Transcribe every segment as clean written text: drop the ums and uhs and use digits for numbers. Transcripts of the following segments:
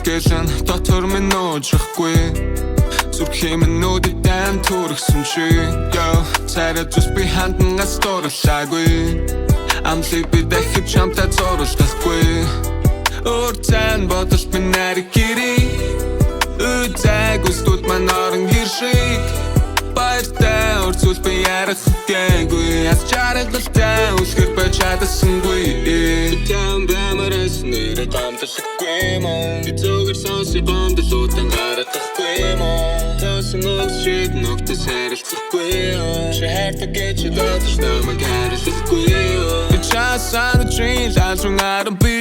залгээлэн дотор минь нуучихгүй зүрхийн минь дэм төрсөн чи царай зүс би хандангаас дурлаагүй амлыг би дахиж чамтай зурлахгүй урьдчилан бодож би нарыг гэрээ үзэг үстүүд маань орон гэршиг баяртай урьдчил би ярахгүй аз чаргалтай үсгэр байж чадсангүй Тям бэмэрс нэрэ гамталгүй мөн би зүгээр сонси бомдлуудан гарахгүй мөн тосон өгшид ногтос харилцахгүй чи хайртай гэж датш намайг харилцахгүй би часан үчил ажунгаран би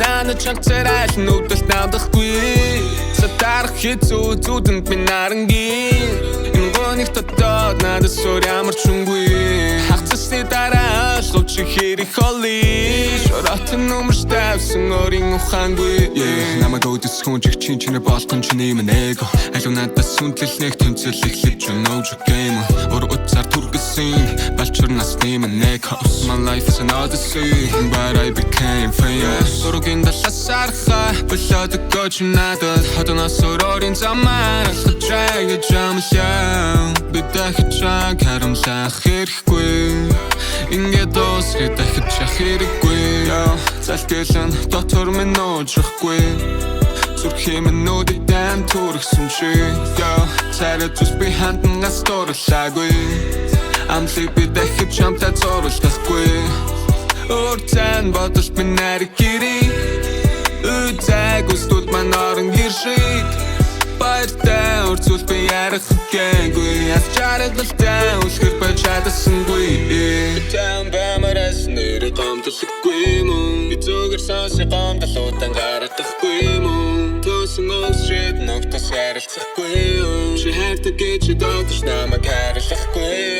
нана чанцэраш нүдэл намдахгүй сатарх хэцүү зүдэнд би нарангийн Гоних татад надад сор ямар чунгүй хагцсны дараа лувч хэрэг холли шоратын номер ставсан орин ухаангүй намайг өдөс хүн чиний болтон чиний мэнэго алуу надад сүнтлэлнэх тэмцэл эхлэж өнөөж гейм ор утсаар түргэсэн балчур насны мэнэго my life is an odyssey but I became famous сургийн даласарха болоод гоч надад хатанаас орин замаар алхаж жамлаа бидахичаа харамлах хэрэггүй ингээд дуусах дахиж хэрэггүй залгээлэн дотор минь нуучихгүй зүрхийн минь дэм төрсөн чи царай зүс би хандангаас дурлаагүй амлыг би дахиж чамтай зурлахгүй урьдчилан бодож би нарыг гэрээ үзэг үстүүд маань орон гэршиг баяртай урьдчил би ярахгүй аз чаргалтай үсгэр байж чадсангүй Тям бэмэрс нэрэ гамталгүй мөн би зүгээр сонси гомдлуудан гарахгүй мөн тосон өгшид ногтос харилцахгүй чи хайртай гэж датш намайг харилцахгүй